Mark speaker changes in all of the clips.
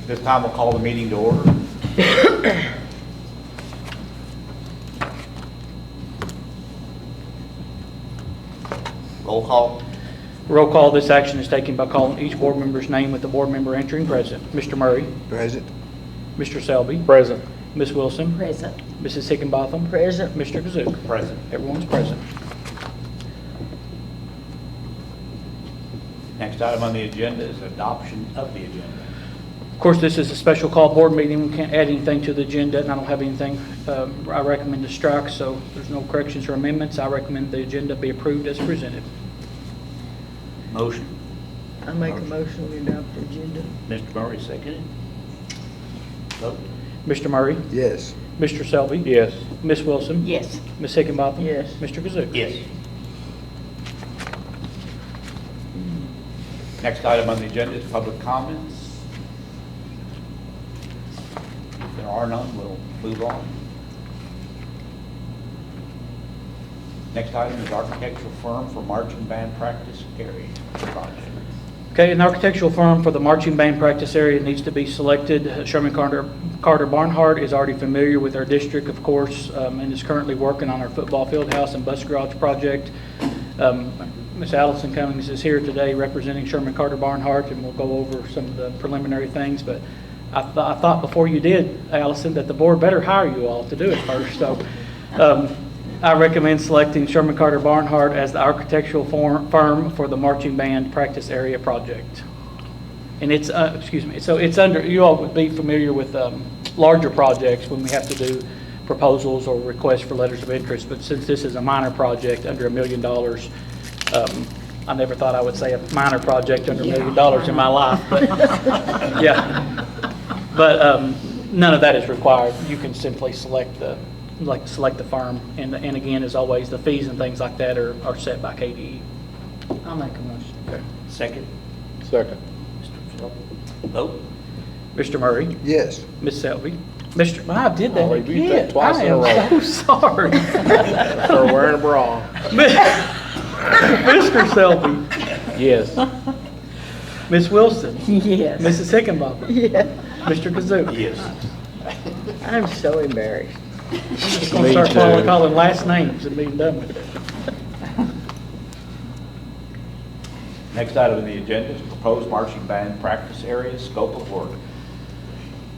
Speaker 1: This time we'll call the meeting to order. Roll call.
Speaker 2: Roll call. This action is taken by calling each board member's name with the board member entering present. Mr. Murray.
Speaker 3: Present.
Speaker 2: Mr. Selby.
Speaker 3: Present.
Speaker 2: Ms. Wilson.
Speaker 4: Present.
Speaker 2: Mrs. Higginbotham.
Speaker 4: Present.
Speaker 2: Mr. Kazsuk.
Speaker 1: Present.
Speaker 2: Everyone's present.
Speaker 1: Next item on the agenda is adoption of the agenda.
Speaker 2: Of course, this is a special call board meeting. We can't add anything to the agenda, and I don't have anything I recommend to strike, so there's no corrections or amendments. I recommend the agenda be approved as presented.
Speaker 1: Motion.
Speaker 4: I make a motion we adopt the agenda.
Speaker 1: Mr. Murray, seconded. Vote.
Speaker 2: Mr. Murray.
Speaker 3: Yes.
Speaker 2: Mr. Selby.
Speaker 3: Yes.
Speaker 2: Ms. Wilson.
Speaker 4: Yes.
Speaker 2: Ms. Higginbotham.
Speaker 4: Yes.
Speaker 2: Mr. Kazsuk.
Speaker 1: Yes. Next item on the agenda is public comments. If there are none, we'll move on. Next item is architectural firm for marching band practice area project.
Speaker 2: Okay, an architectural firm for the marching band practice area needs to be selected. Sherman Carter Barnhart is already familiar with our district, of course, and is currently working on our football field house and bus garage project. Ms. Allison Cummings is here today representing Sherman Carter Barnhart, and we'll go over some of the preliminary things. But I thought before you did, Allison, that the board better hire you all to do it first. So I recommend selecting Sherman Carter Barnhart as the architectural firm for the marching band practice area project. And it's, so it's under, you all would be familiar with larger projects when we have to do proposals or requests for letters of interest. But since this is a minor project under $1 million, I never thought I would say a minor project under $1 million in my life. But yeah, but none of that is required. You can simply select the firm, and again, as always, the fees and things like that are set by KDE.
Speaker 4: I'll make a motion.
Speaker 2: Okay.
Speaker 1: Second.
Speaker 3: Second.
Speaker 1: Mr. Selby. Vote.
Speaker 2: Mr. Murray.
Speaker 3: Yes.
Speaker 2: Ms. Selby. Mr. I did that
Speaker 3: Oh, we beat
Speaker 2: again.
Speaker 3: that twice
Speaker 2: I
Speaker 3: in a row.
Speaker 2: am so sorry.
Speaker 3: For wearing a bra.
Speaker 2: Mr. Selby.
Speaker 3: Yes.
Speaker 2: Ms. Wilson.
Speaker 4: Yes.
Speaker 2: Mrs. Higginbotham.
Speaker 4: Yes.
Speaker 2: Mr. Kazsuk.
Speaker 1: Yes.
Speaker 4: I'm so embarrassed.
Speaker 2: I'm just going to start calling last names and being done with it.
Speaker 1: Next item on the agenda is proposed marching band practice area scope of work.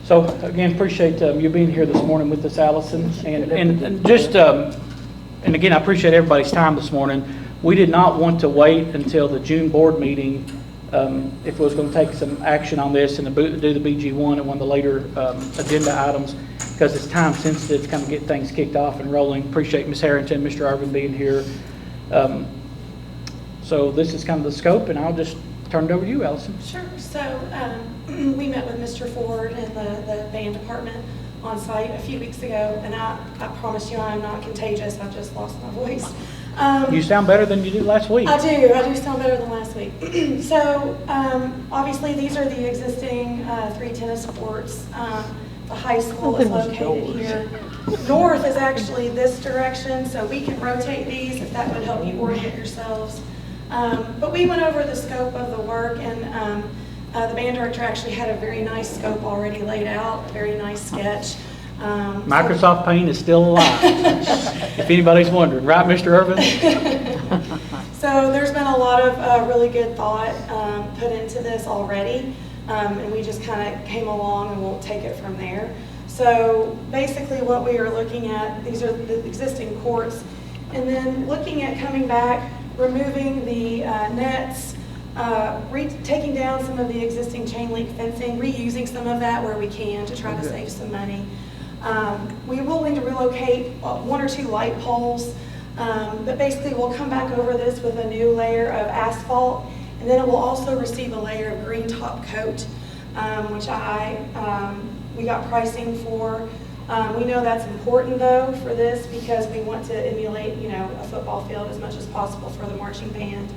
Speaker 2: So again, appreciate you being here this morning with us, Allison, and just and again, I appreciate everybody's time this morning. We did not want to wait until the June board meeting if we was going to take some action on this and do the BG1 at one of the later agenda items, because it's time sensitive to kind of get things kicked off and rolling. Appreciate Ms. Harrington, Mr. Irvin being here. So this is kind of the scope, and I'll just turn it over to you, Allison.
Speaker 5: Sure. So we met with Mr. Ford and the band department on site a few weeks ago, and I promise you I'm not contagious. I've just lost my voice.
Speaker 2: You sound better than you did last week.
Speaker 5: I do sound better than last week. So obviously these are the existing 3 tennis courts. The high school is located here. North is actually this direction, so we can rotate these if that would help you orient yourselves. But we went over the scope of the work, and the band director actually had a very nice scope already laid out, a very nice sketch.
Speaker 2: Microsoft Paint is still alive, if anybody's wondering. Right, Mr. Irvin?
Speaker 5: So there's been a lot of really good thought put into this already, and we just kind of came along and we'll take it from there. So basically what we are looking at, these are the existing courts, and then looking at coming back, removing the nets, taking down some of the existing chain link fencing, reusing some of that where we can to try to save some money. We will need to relocate 1 or 2 light poles, but basically we'll come back over this with a new layer of asphalt, and then it will also receive a layer of green top coat, which we got pricing for. We know that's important though for this because we want to emulate, a football field as much as possible for the marching band.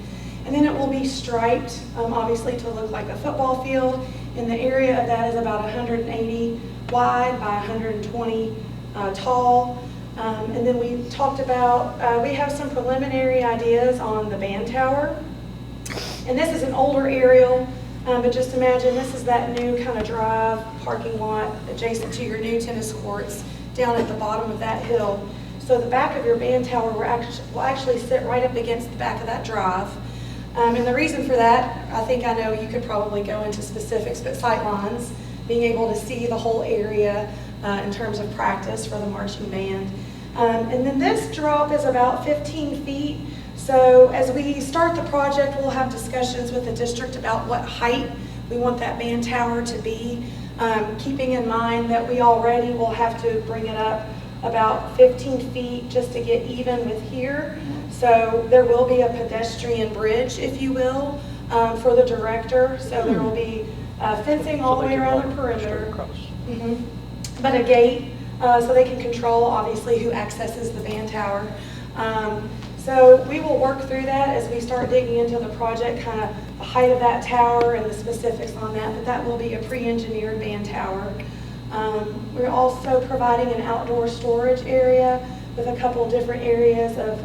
Speaker 5: And then it will be striped, obviously to look like a football field. And the area of that is about 180 wide by 120 tall. And then we talked about, we have some preliminary ideas on the band tower. And this is an older aerial But just imagine, this is that new kind of drive parking lot adjacent to your new tennis courts down at the bottom of that hill. So the back of your band tower will actually sit right up against the back of that drive. And the reason for that, I think I know you could probably go into specifics, but sight lines, being able to see the whole area in terms of practice for the marching band. And then this drop is about 15 feet. So as we start the project, we'll have discussions with the district about what height we want that band tower to be, keeping in mind that we already will have to bring it up about 15 feet just to get even with here. So there will be a pedestrian bridge, if you will, for the director. So there will be fencing all the way around the perimeter. But a gate, so they can control, obviously, who accesses the band tower. So we will work through that as we start digging into the project, kind of the height of that tower and the specifics on that, but that will be a pre-engineered band tower. We're also providing an outdoor storage area with a couple different areas of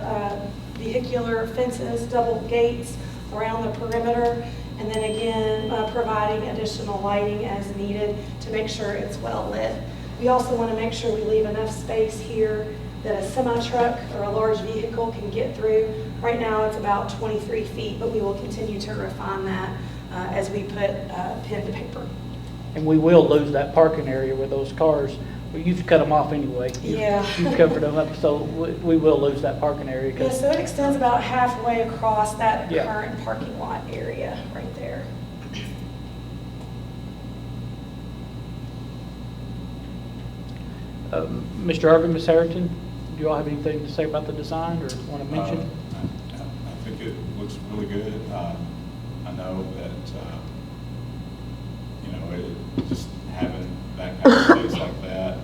Speaker 5: vehicular fences, double gates around the perimeter, and then again, providing additional lighting as needed to make sure it's well lit. We also want to make sure we leave enough space here that a semi-truck or a large vehicle can get through. Right now it's about 23 feet, but we will continue to refine that as we put pen to paper.
Speaker 2: And we will lose that parking area where those cars, well, you've cut them off anyway.
Speaker 5: Yeah.
Speaker 2: You've covered them up, so we will lose that parking area.
Speaker 5: Yeah, so it extends about halfway across that
Speaker 2: Yeah.
Speaker 5: current parking lot area right there.
Speaker 2: Mr. Irvin, Ms. Harrington, do you all have anything to say about the design or want to mention?
Speaker 6: I think it looks really good. I know that, just having that kind of space like that,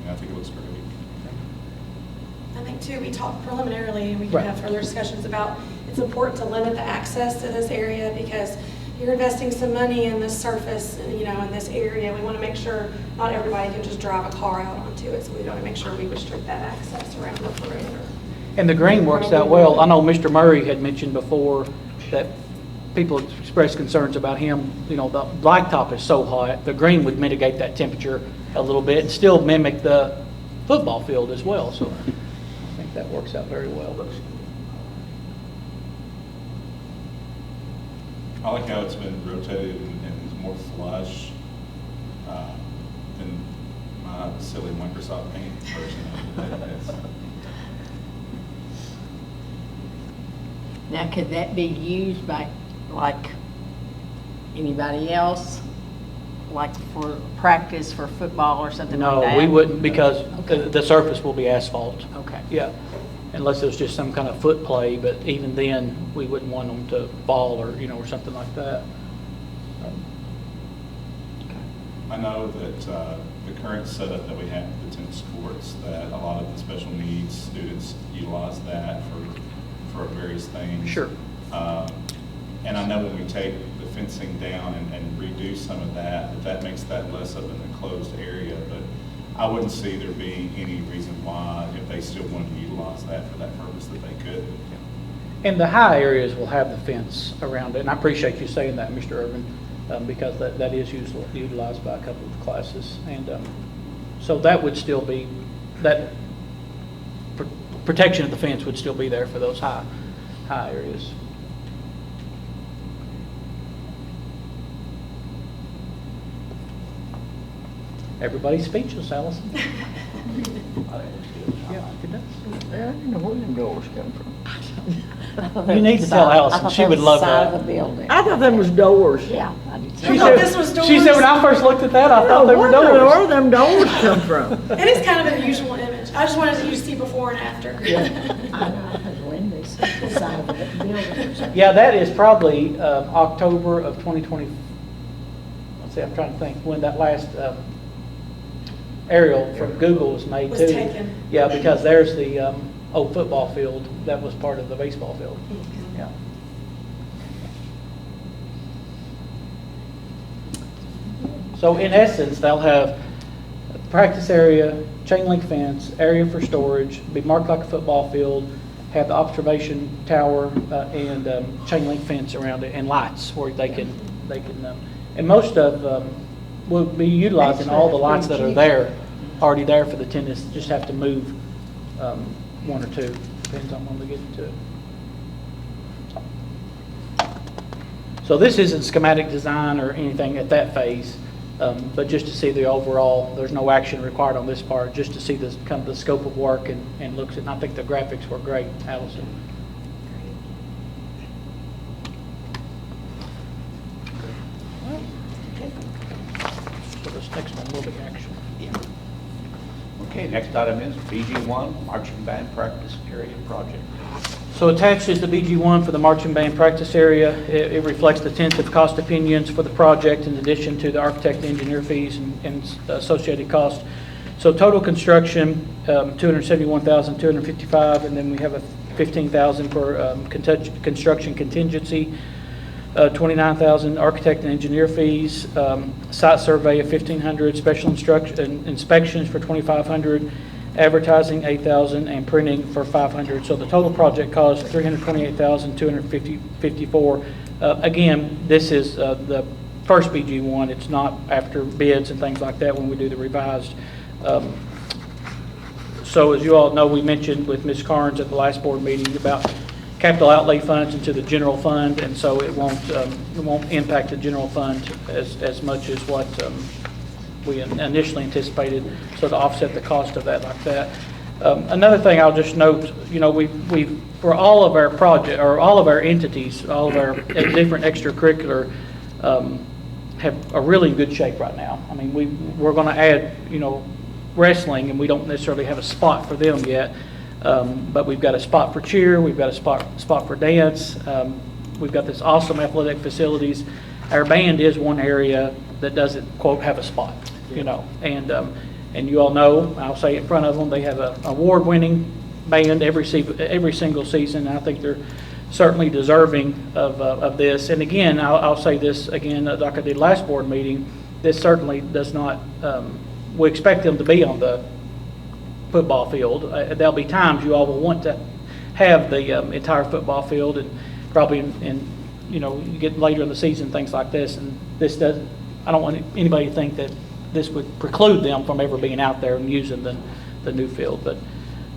Speaker 6: I think it looks great.
Speaker 5: I think too, we talked preliminarily, and we can
Speaker 2: Right.
Speaker 5: have further discussions about, it's important to limit the access to this area because you're investing some money in this surface, in this area. We want to make sure not everybody can just drive a car out onto it, so we want to make sure we restrict that access around the perimeter.
Speaker 2: And the green works out well. I know Mr. Murray had mentioned before that people expressed concerns about him, the blacktop is so hot, the green would mitigate that temperature a little bit and still mimic the football field as well. So I think that works out very well.
Speaker 6: I like how it's been rotated and is more flush than my silly Microsoft Paint version of it.
Speaker 4: Now, could that be used by, like, anybody else? Like for practice for football or something like that?
Speaker 2: No, we wouldn't because
Speaker 4: Okay.
Speaker 2: the surface will be asphalt.
Speaker 4: Okay.
Speaker 2: Yeah, unless there's just some kind of foot play, but even then, we wouldn't want them to fall or, or something like that.
Speaker 6: I know that the current setup that we have at the tennis courts, that a lot of the special needs students utilize that for various things.
Speaker 2: Sure.
Speaker 6: And I know when we take the fencing down and redo some of that makes that less of an enclosed area, but I wouldn't see there being any reason why, if they still wanted to utilize that for that purpose, that they could.
Speaker 2: And the high areas will have the fence around it, and I appreciate you saying that, Mr. Irvin, because that is utilized by a couple of classes. And so that would still be, that protection of the fence would still be there for those high areas. Everybody's speechless, Allison. Yeah, it does.
Speaker 4: I don't know where them doors come from.
Speaker 2: You need to tell Allison. She would love
Speaker 7: Side of
Speaker 2: that.
Speaker 7: the building.
Speaker 4: I thought them was doors.
Speaker 7: Yeah, I do
Speaker 2: She
Speaker 7: too.
Speaker 5: thought this was doors.
Speaker 2: said when I first looked at that, I thought they were
Speaker 4: Where
Speaker 2: doors.
Speaker 4: them doors come from?
Speaker 5: It is kind of an unusual image. I just wanted you to see before and after.
Speaker 7: I know, I had windows, the side of the building or something.
Speaker 2: Yeah, that is probably October of 2020. Let's see, I'm trying to think when that last aerial from Google was made
Speaker 5: Was
Speaker 2: too.
Speaker 5: taken.
Speaker 2: Yeah, because there's the old football field that was part of the baseball field. Yeah. So in essence, they'll have a practice area, chain link fence, area for storage, be marked like a football field, have the observation tower and chain link fence around it and lights where they can, and most of, we'll be utilizing all the lights that are there, already there for the tennis, just have to move one or two, depends on when we get to it. So this isn't schematic design or anything at that phase, but just to see the overall, there's no action required on this part, just to see this kind of the scope of work and looks at, and I think the graphics were great, Allison. For this next one, will be action.
Speaker 1: Okay, next item is BG1, marching band practice area project.
Speaker 2: So attached is the BG1 for the marching band practice area. It reflects the tentative cost opinions for the project in addition to the architect and engineer fees and associated costs. So total construction, $271,255, and then we have a $15,000 for construction contingency, $29,000 architect and engineer fees, site survey of $1,500, special inspections for $2,500, advertising $8,000, and printing for $500. So the total project cost $328,254. Again, this is the first BG1. It's not after bids and things like that when we do the revised. So as you all know, we mentioned with Ms. Carnes at the last board meeting about capital outlay funds into the general fund, and so it won't impact the general fund as much as what we initially anticipated, so to offset the cost of that like that. Another thing I'll just note, you know, we for all of our project, or all of our entities, all of our different extracurricular have a really good shape right now. I mean, we're going to add, you know, wrestling, and we don't necessarily have a spot for them yet, but we've got a spot for cheer, we've got a spot for dance, we've got this awesome athletic facilities. Our band is one area that doesn't, quote, have a spot, you know, and you all know, I'll say in front of them, they have an award-winning band every single season, and I think they're certainly deserving of this. And again, I'll say this again, like I did last board meeting, this certainly does not, we expect them to be on the football field. There'll be times you all will want to have the entire football field, and probably in you know, you get later in the season, things like this, and this doesn't, I don't want anybody to think that this would preclude them from ever being out there and using the new field, but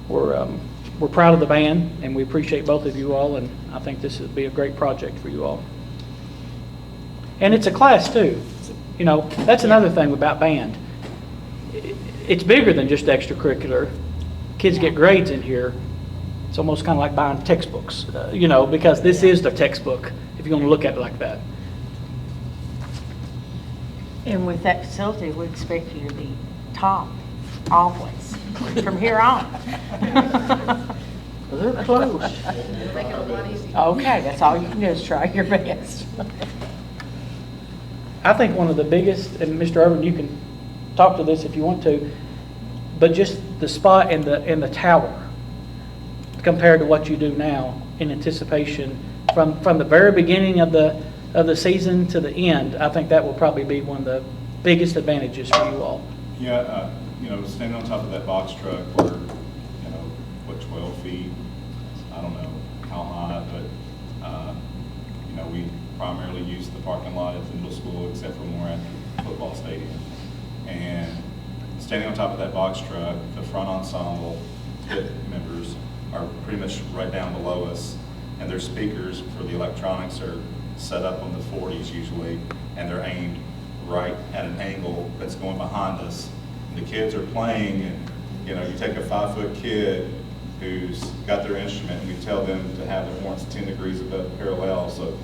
Speaker 2: we're proud of the band, and we appreciate both of you all, and I think this would be a great project for you all. And it's a class too. You know, that's another thing about band. It's bigger than just extracurricular. Kids get grades in here. It's almost kind of like buying textbooks, you know, because this is the textbook, if you're going to look at it like that.
Speaker 4: And with that facility, we expect you to be top always, from here on.
Speaker 3: They're close.
Speaker 4: Okay, that's all you can do is try your best.
Speaker 2: I think one of the biggest, and Mr. Irvin, you can talk to this if you want to, but just the spot in the tower compared to what you do now in anticipation from the very beginning of the season to the end, I think that will probably be one of the biggest advantages for you all.
Speaker 6: Yeah, you know, standing on top of that box truck, we're, you know, what, 12 feet? I don't know how high, but, you know, we primarily use the parking lot at the middle school, except for when we're at the football stadium. And standing on top of that box truck, the front ensemble pit members are pretty much right down below us, and their speakers for the electronics are set up on the 40s usually, and they're aimed right at an angle that's going behind us. And the kids are playing, and you know, you take a 5-foot kid who's got their instrument, and you tell them to have their horns 10 degrees above parallel. So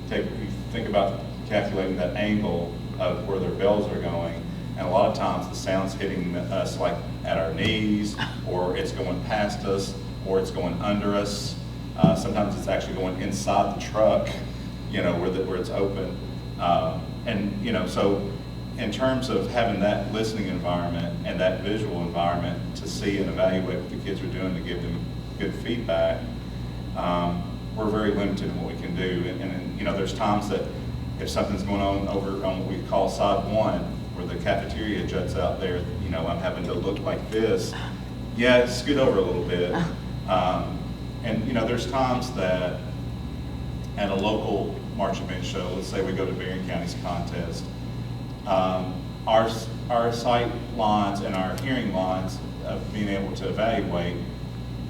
Speaker 6: you think about calculating that angle of where their bells are going, and a lot of times the sound's hitting us like at our knees, or it's going past us, or it's going under us. Sometimes it's actually going inside the truck, you know, where it's open. And, you know, so in terms of having that listening environment and that visual environment to see and evaluate what the kids are doing to give them good feedback, we're very limited in what we can do. And you know, there's times that if something's going on over on what we call side one, where the cafeteria juts out there, you know, I'm having to look like this. Yeah, scoot over a little bit. And, you know, there's times that at a local marching band show, let's say we go to Berrien County's contest, our sight lines and our hearing lines of being able to evaluate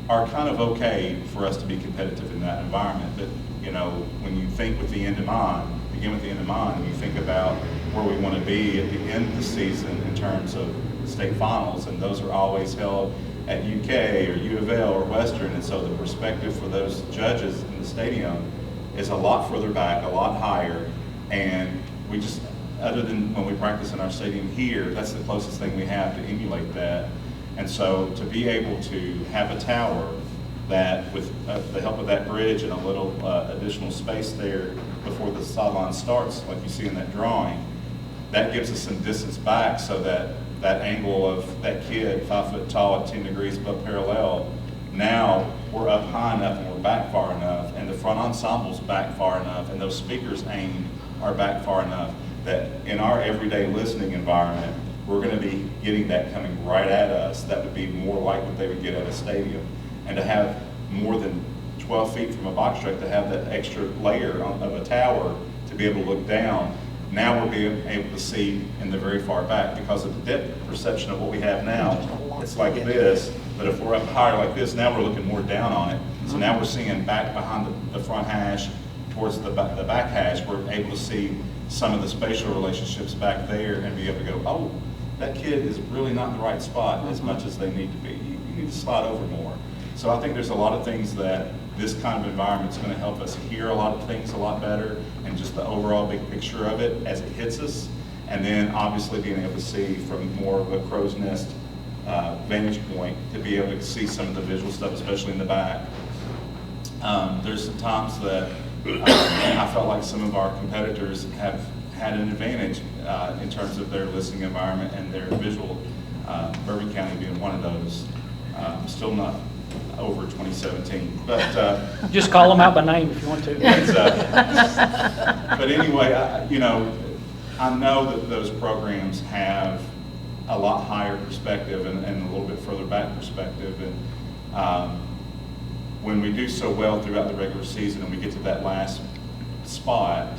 Speaker 6: are kind of okay for us to be competitive in that environment. But, you know, when you think with the end in mind, begin with the end in mind, and you think about where we want to be at the end of the season in terms of the state finals, and those are always held at UK or U of L or Western, and so the perspective for those judges in the stadium is a lot further back, a lot higher, and we just, other than when we practice in our stadium here, that's the closest thing we have to emulate that. And so to be able to have a tower that, with the help of that bridge and a little additional space there before the sideline starts, like you see in that drawing, that gives us some distance back so that that angle of that kid, 5 foot tall at 10 degrees above parallel, now we're up high enough and we're back far enough, and the front ensemble's back far enough, and those speakers aimed are back far enough that in our everyday listening environment, we're going to be getting that coming right at us. That would be more like what they would get at a stadium. And to have more than 12 feet from a box truck, to have that extra layer of a tower to be able to look down, now we're being able to see in the very far back because of the depth perception of what we have now. It's like this, but if we're up higher like this, now we're looking more down on it. So now we're seeing back behind the front hash towards the back hash. We're able to see some of the spatial relationships back there and be able to go, oh, that kid is really not in the right spot as much as they need to be. You need to slide over more. So I think there's a lot of things that this kind of environment is going to help us hear a lot of things a lot better, and just the overall big picture of it as it hits us. And then obviously being able to see from more of a crow's nest vantage point to be able to see some of the visual stuff, especially in the back. There's some times that I felt like some of our competitors have had an advantage in terms of their listening environment and their visual, Bourbon County being one of those. Still not over 2017, but
Speaker 2: Just call them out by name if you want to.
Speaker 6: but anyway, you know, I know that those programs have a lot higher perspective and a little bit further back perspective, and when we do so well throughout the regular season and we get to that last spot,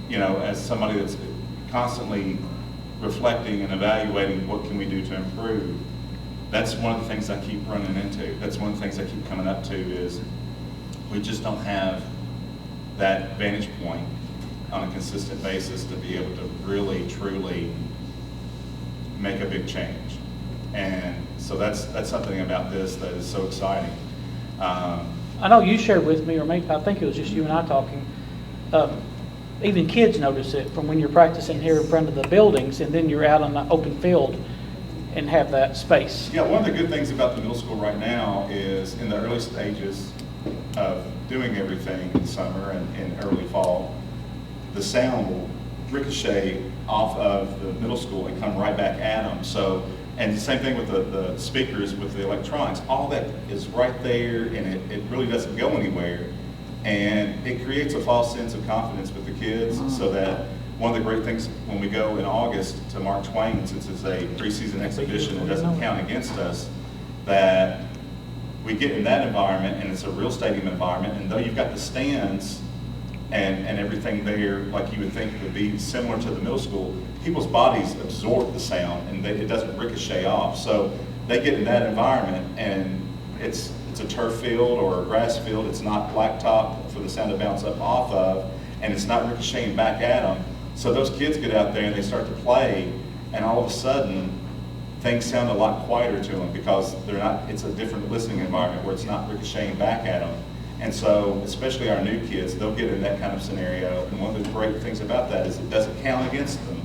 Speaker 6: you know, as somebody that's constantly reflecting and evaluating what can we do to improve, that's one of the things I keep running into. That's one of the things I keep coming up to is we just don't have that vantage point on a consistent basis to be able to really, truly make a big change. And so that's something about this that is so exciting.
Speaker 2: I know you shared with me, or maybe I think it was just you and I talking, even kids notice it from when you're practicing here in front of the buildings and then you're out on the open field and have that space.
Speaker 6: Yeah, one of the good things about the middle school right now is in the early stages of doing everything in summer and in early fall, the sound will ricochet off of the middle school and come right back at them. So, and the same thing with the speakers, with the electronics, all that is right there, and it really doesn't go anywhere. And it creates a false sense of confidence with the kids, so that one of the great things when we go in August to Mark Twain, since it's a preseason exhibition, it doesn't count against us, that we get in that environment, and it's a real stadium environment, and though you've got the stands and everything there, like you would think would be similar to the middle school, people's bodies absorb the sound, and it doesn't ricochet off. So they get in that environment, and it's a turf field or a grass field. It's not blacktop for the sound to bounce up off of, and it's not ricocheting back at them. So those kids get out there and they start to play, and all of a sudden things sound a lot quieter to them because they're not. It's a different listening environment where it's not ricocheting back at them. And so, especially our new kids, they'll get in that kind of scenario. And one of the great things about that is it doesn't count against them.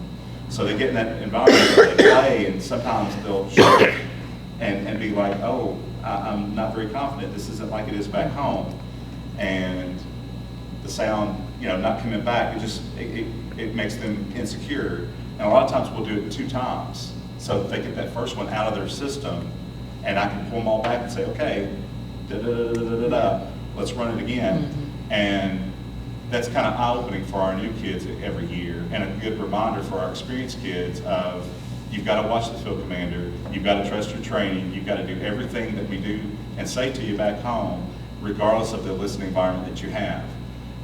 Speaker 6: So they get in that environment where they play, and sometimes they'll show and be like, oh, I'm not very confident. This isn't like it is back home. And the sound, you know, not coming back, it makes them insecure. And a lot of times we'll do it 2 times. So that they get that first one out of their system, and I can pull them all back and say, okay, da-da-da-da-da-da, let's run it again. And that's kind of eye-opening for our new kids every year, and a good reminder for our experienced kids of, you've got to watch the field commander, you've got to trust your training, you've got to do everything that we do and say to you back home, regardless of the listening environment that you have.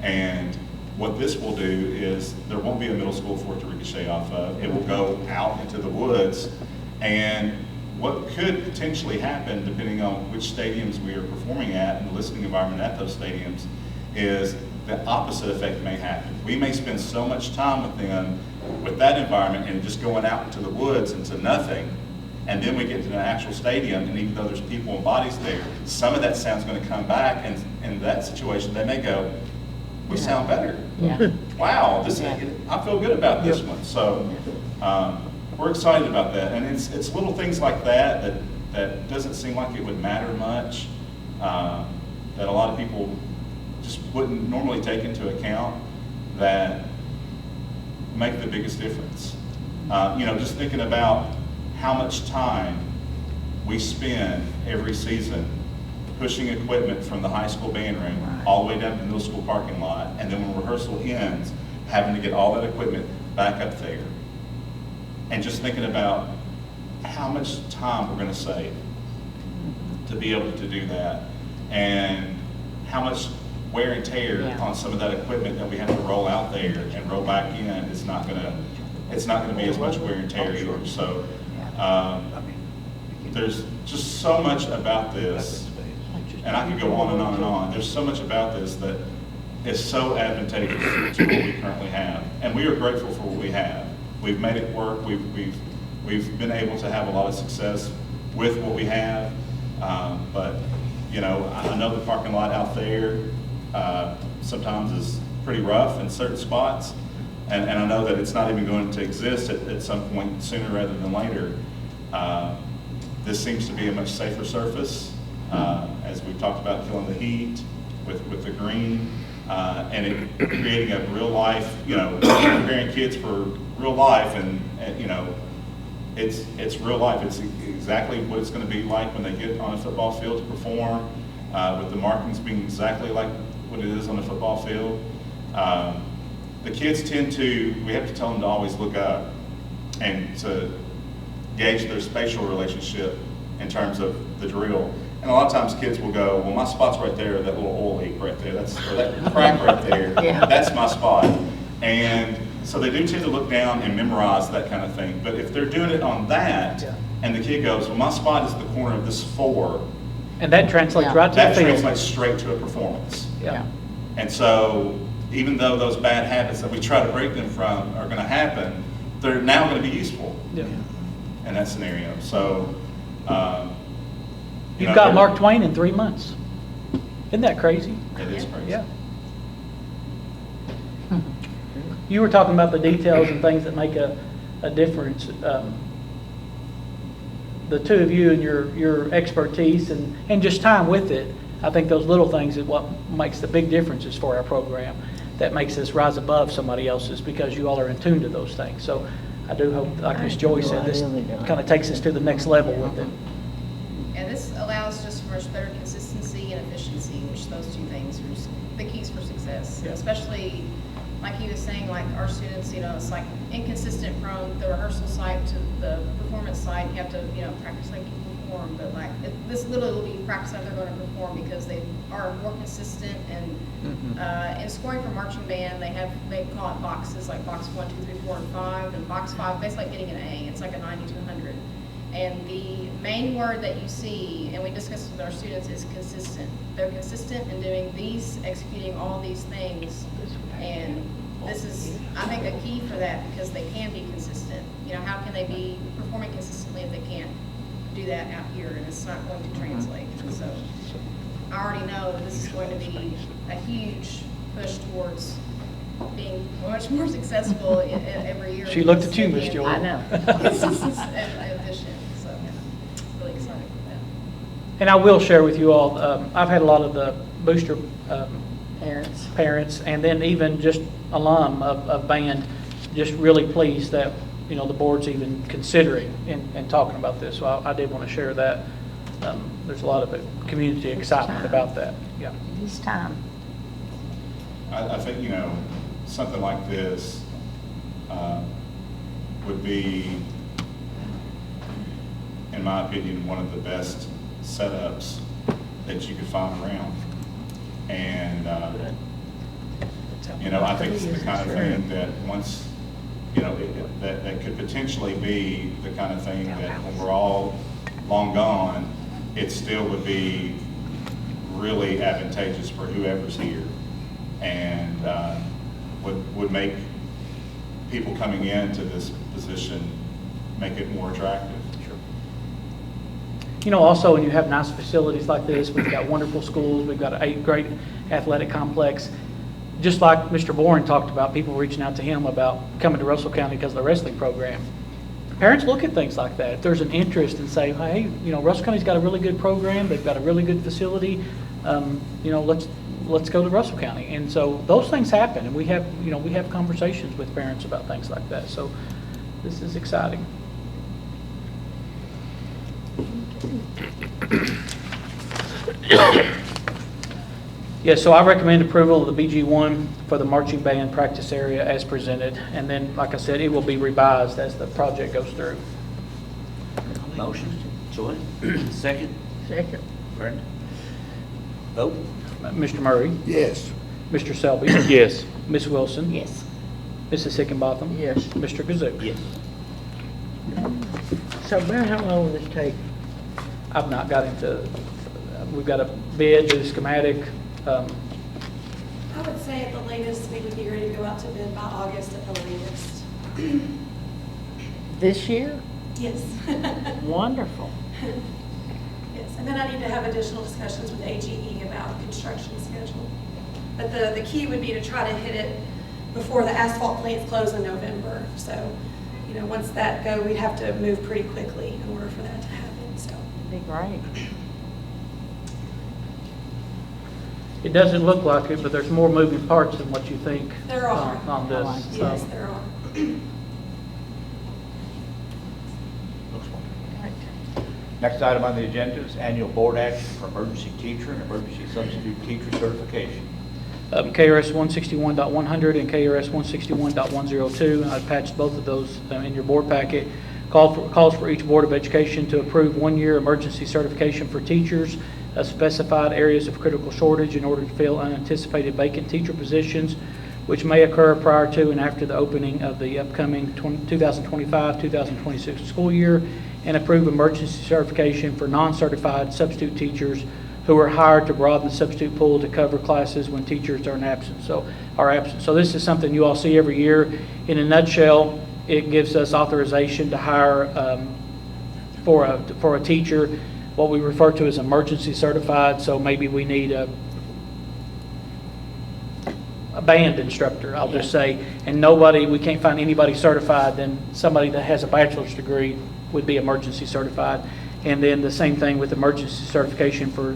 Speaker 6: And what this will do is there won't be a middle school for it to ricochet off of. It will go out into the woods. And what could potentially happen, depending on which stadiums we are performing at and the listening environment at those stadiums, is the opposite effect may happen. We may spend so much time with them with that environment and just going out into the woods into nothing, and then we get to the actual stadium, and even though there's people and bodies there, some of that sound's going to come back, and in that situation, they may go, we sound better.
Speaker 4: Yeah.
Speaker 6: Wow, I feel good about this one. So we're excited about that, and it's little things like that doesn't seem like it would matter much, that a lot of people just wouldn't normally take into account, that make the biggest difference. Just thinking about how much time we spend every season pushing equipment from the high school band room all the way down to the middle school parking lot, and then when rehearsal ends, having to get all that equipment back up there. And just thinking about how much time we're going to save to be able to do that, and how much wear and tear on some of that equipment that we have to roll out there and roll back in is not going to be as much wear and tear either. So there's just so much about this, and I could go on and on and on. There's so much about this that is so advantageous to what we currently have, and we are grateful for what we have. We've made it work. We've been able to have a lot of success with what we have, but I know the parking lot out there sometimes is pretty rough in certain spots, and I know that it's not even going to exist at some point sooner rather than later. This seems to be a much safer surface, as we've talked about, killing the heat with the green, and it creating a real life, preparing kids for real life, and it's real life. It's exactly what it's going to be like when they get on a football field to perform, with the markings being exactly like what it is on the football field. The kids we have to tell them to always look up and to gauge their spatial relationship in terms of the drill. And a lot of times kids will go, well, my spot's right there, that little oil leak right there, or that crack right there, that's my spot. And so they do tend to look down and memorize that kind of thing. But if they're doing it on that, and the kid goes, well, my spot is the corner of this 4,
Speaker 2: And that translates right to the
Speaker 6: that
Speaker 2: field.
Speaker 6: translates straight to a performance.
Speaker 2: Yeah.
Speaker 6: And so even though those bad habits that we try to break them from are going to happen, they're now going to be useful in that scenario. So,
Speaker 2: You've got Mark Twain in 3 months. Isn't that crazy?
Speaker 6: It is crazy.
Speaker 2: Yeah. You were talking about the details and things that make a difference. The two of you and your expertise and just time with it, I think those little things is what makes the big differences for our program, that makes us rise above somebody else's, because you all are in tune to those things. So I do hope, like Ms. Joy said, this kind of takes us to the next level with it.
Speaker 8: And this allows just for much better consistency and efficiency, which those two things are just the keys for success.
Speaker 2: Yeah.
Speaker 8: Especially, like he was saying, like our students, it's like inconsistent from the rehearsal side to the performance side. You have to, practice like you perform, but like this literally will be practice how they're going to perform, because they are more consistent. And in scoring for marching band, they call it boxes, like box 1, 2, 3, 4, and 5, and box 5 basically like getting an A. It's like a 90 to 100. And the main word that you see, and we discussed with our students, is consistent. They're consistent in doing these, executing all these things, and this is, I think, a key for that, because they can be consistent. How can they be performing consistently if they can't do that out here, and it's not going to translate? So I already know that this is going to be a huge push towards being much more successful every year.
Speaker 2: She looked at you, Ms. Joy.
Speaker 4: I know.
Speaker 8: Consistency and efficient, so really excited for that.
Speaker 2: And I will share with you all, I've had a lot of the booster parents, and then even just alum of band, just really pleased that, the board's even considering and talking about this. So I did want to share that. There's a lot of community excitement about that. Yeah.
Speaker 4: It is time.
Speaker 6: I think, something like this would be in my opinion, one of the best setups that you could find around. And, I think it's the kind of thing that once, that could potentially be the kind of thing that when we're all long gone, it still would be really advantageous for whoever's here, and would make people coming into this position, make it more attractive.
Speaker 2: Also, when you have nice facilities like this, we've got wonderful schools, we've got a great athletic complex. Just like Mr. Bourne talked about, people reaching out to him about coming to Russell County because of the wrestling program. Parents look at things like that. If there's an interest in saying, hey, Russell County's got a really good program, they've got a really good facility, let's go to Russell County. And so those things happen, and we have conversations with parents about things like that. So this is exciting. Yes, so I recommend approval of the BG1 for the marching band practice area as presented. And then, like I said, it will be revised as the project goes through.
Speaker 1: Motion. Joy. Second.
Speaker 7: Second.
Speaker 1: Brenda. Vote.
Speaker 2: Mr. Murray,
Speaker 3: Yes.
Speaker 2: Mr. Selby,
Speaker 3: Yes.
Speaker 2: Ms. Wilson,
Speaker 7: Yes.
Speaker 2: Mrs. Hickenbotham,
Speaker 7: Yes.
Speaker 2: Mr. Kazoo.
Speaker 1: Yes.
Speaker 7: So about how long will this take?
Speaker 2: I've not got into, we've got a bid, do the schematic.
Speaker 5: I would say at the latest, we would be ready to go out to bid by August at the latest.
Speaker 7: This year?
Speaker 5: Yes.
Speaker 7: Wonderful.
Speaker 5: Yes, and then I need to have additional discussions with AGE about construction schedule. But the key would be to try to hit it before the asphalt plants close in November. So, once that go, we'd have to move pretty quickly in order for that to happen, so.
Speaker 7: Be great.
Speaker 2: It doesn't look like it, but there's more moving parts than what you think
Speaker 5: There are.
Speaker 2: on this.
Speaker 5: Yes, there are.
Speaker 1: Next item on the agenda is annual board action for emergency teacher and emergency substitute teacher certification.
Speaker 2: KRS 161.100 and KRS 161.102. I patched both of those in your board packet. Calls for each Board of Education to approve one-year emergency certification for teachers of specified areas of critical shortage in order to fill unanticipated vacant teacher positions, which may occur prior to and after the opening of the upcoming 2025-2026 school year, and approve emergency certification for non-certified substitute teachers who are hired to broaden the substitute pool to cover classes when teachers are absent. So this is something you all see every year. In a nutshell, it gives us authorization to hire for a teacher what we refer to as emergency certified. So maybe we need a band instructor, I'll just say, and we can't find anybody certified, then somebody that has a bachelor's degree would be emergency certified. And then the same thing with emergency certification for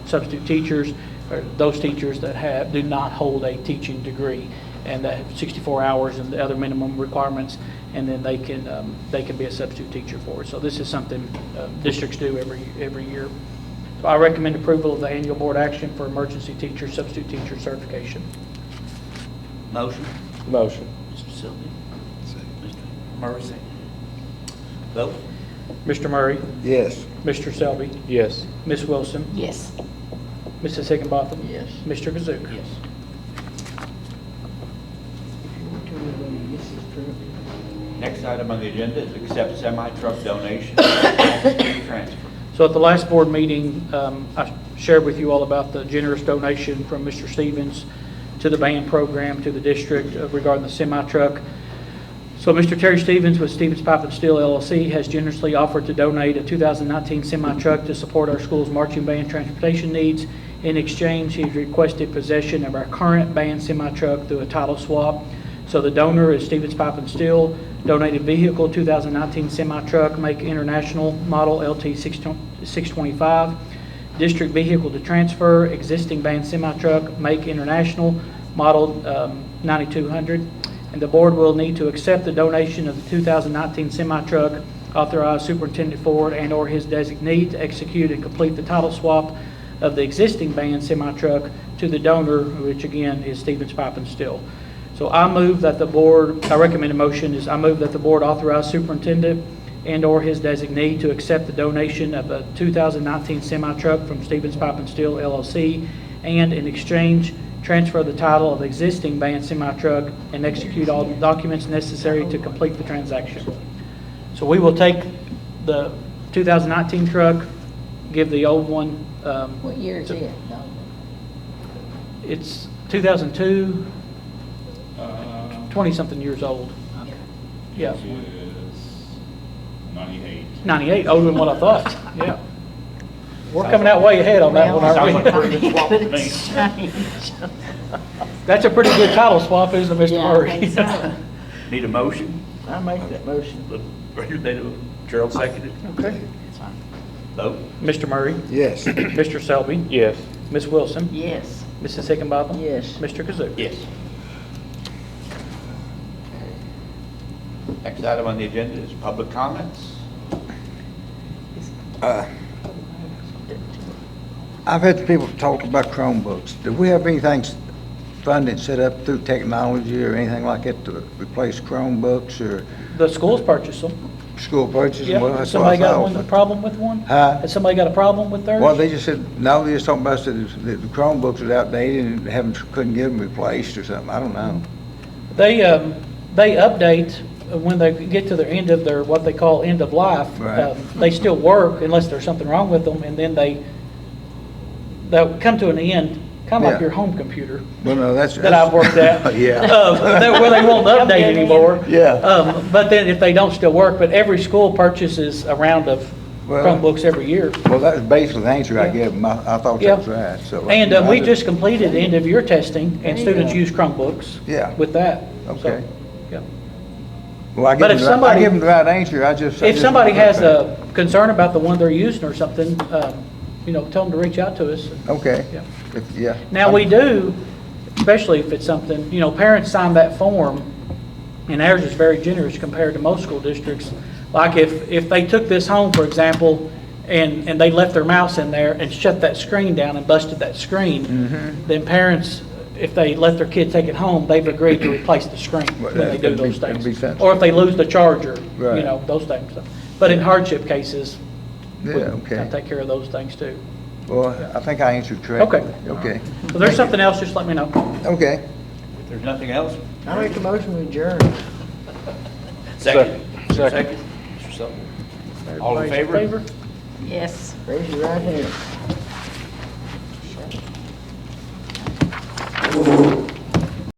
Speaker 2: substitute teachers, or those teachers that do not hold a teaching degree, and that have 64 hours and the other minimum requirements, and then they can be a substitute teacher for it. So this is something districts do every year. So I recommend approval of the annual board action for emergency teacher, substitute teacher certification.
Speaker 1: Motion.
Speaker 3: Motion.
Speaker 1: Mr. Sylvia. Mr. Murray, second. Vote.
Speaker 2: Mr. Murray,
Speaker 3: Yes.
Speaker 2: Mr. Selby,
Speaker 3: Yes.
Speaker 2: Ms. Wilson,
Speaker 7: Yes.
Speaker 2: Mrs. Higginbotham,
Speaker 7: Yes.
Speaker 2: Mr. Kazoo.
Speaker 1: Yes.
Speaker 7: This is true.
Speaker 1: Next item on the agenda is accept semi-truck donation and transfer.
Speaker 2: So at the last board meeting, I shared with you all about the generous donation from Mr. Stevens to the band program, to the district regarding the semi-truck. So Mr. Terry Stevens with Stevens Pipe and Steel LLC has generously offered to donate a 2019 semi-truck to support our school's marching band transportation needs. In exchange, he's requested possession of our current band semi-truck through a title swap. So the donor is Stevens Pipe and Steel, donated vehicle 2019 semi-truck, make international, model LT 625. District vehicle to transfer, existing band semi-truck, make international, model 9200. And the board will need to accept the donation of the 2019 semi-truck, authorize Superintendent Ford and/or his designee to execute and complete the title swap of the existing band semi-truck to the donor, which again is Stevens Pipe and Steel. So I recommend a motion is I move that the board authorize Superintendent and/or his designee to accept the donation of a 2019 semi-truck from Stevens Pipe and Steel LLC, and in exchange, transfer the title of existing band semi-truck and execute all documents necessary to complete the transaction. So we will take the 2019 truck, give the old one,
Speaker 7: What year is it? No.
Speaker 2: it's 2002,
Speaker 6: Uh,
Speaker 2: 20-something years old. Yeah,
Speaker 6: It is 98.
Speaker 2: 98, older than what I thought, yeah. We're coming out way ahead on that one,
Speaker 1: Sounds
Speaker 2: aren't
Speaker 1: like
Speaker 2: we?
Speaker 1: a pretty good swap to me.
Speaker 2: That's a pretty good title swap, isn't it, Mr.
Speaker 4: Yeah, I
Speaker 2: Murray?
Speaker 4: think so.
Speaker 1: Need a motion?
Speaker 7: I make that motion.
Speaker 1: Gerald seconded.
Speaker 2: Okay.
Speaker 1: Vote.
Speaker 2: Mr. Murray,
Speaker 3: Yes.
Speaker 2: Mr. Selby,
Speaker 3: Yes.
Speaker 2: Ms. Wilson,
Speaker 4: Yes.
Speaker 2: Mrs. Hickenbottom.
Speaker 7: Yes.
Speaker 2: Mr. Kazoo.
Speaker 1: Yes. Next item on the agenda is public comments.
Speaker 9: I've had people talk about Chromebooks. Do we have anything funded set up through technology or anything like that to replace Chromebooks or
Speaker 2: The schools purchase them.
Speaker 9: school purchases? Well,
Speaker 2: Yeah,
Speaker 9: that's what I
Speaker 2: somebody got
Speaker 9: thought,
Speaker 2: one, a
Speaker 9: but-
Speaker 2: problem with one?
Speaker 9: Huh?
Speaker 2: Has somebody got a problem with theirs?
Speaker 9: Well, they just said, no, they just talking about that the Chromebooks are outdated and couldn't get them replaced or something. I don't know.
Speaker 2: They update when they get to their end of their, what they call end of life.
Speaker 9: Right.
Speaker 2: They still work unless there's something wrong with them, and then they'll come to an end, kind of like
Speaker 9: Yeah.
Speaker 2: your home computer
Speaker 9: Well, no, that's.
Speaker 2: that I've worked at.
Speaker 9: Yeah.
Speaker 2: Where they won't update anymore.
Speaker 9: Yeah.
Speaker 2: But then if they don't still work, but every school purchases a round of
Speaker 9: Well-
Speaker 2: Chromebooks every year.
Speaker 9: Well, that was basically the answer I
Speaker 2: Yeah.
Speaker 9: gave them. I thought
Speaker 2: Yeah.
Speaker 9: that was right, so.
Speaker 2: And
Speaker 9: I
Speaker 2: we just completed end-of-year testing, and students use Chromebooks
Speaker 9: Yeah.
Speaker 2: with that. So,
Speaker 9: Okay.
Speaker 2: yeah.
Speaker 9: Well, I
Speaker 2: But if somebody-
Speaker 9: give them the right answer, I just.
Speaker 2: If somebody has a concern about the one they're using or something, tell them to reach out to us.
Speaker 9: Okay.
Speaker 2: Yeah.
Speaker 9: Yeah.
Speaker 2: Now, we do, especially if it's something, parents sign that form, and ours is very generous compared to most school districts. Like if they took this home, for example, and they left their mouse in there and shut that screen down and busted that screen, then parents, if they let their kid take it home, they've agreed to replace the screen
Speaker 9: Well,
Speaker 2: when they do
Speaker 9: that'd be-
Speaker 2: those
Speaker 9: that'd be
Speaker 2: things.
Speaker 9: sensible.
Speaker 2: Or if they lose the charger,
Speaker 9: Right.
Speaker 2: those things. But in hardship cases, we
Speaker 9: Yeah, okay.
Speaker 2: take care of those things too.
Speaker 9: Well, I think I answered correctly.
Speaker 2: Okay.
Speaker 9: Okay.
Speaker 2: If there's something else, just let me know.
Speaker 9: Okay.
Speaker 1: If there's nothing else,
Speaker 7: I make a motion to adjourn.
Speaker 1: second.
Speaker 3: Second.
Speaker 1: Mr. Sullivan. All in
Speaker 2: Everybody's
Speaker 1: favor?
Speaker 4: Yes.
Speaker 7: Raise your right hand.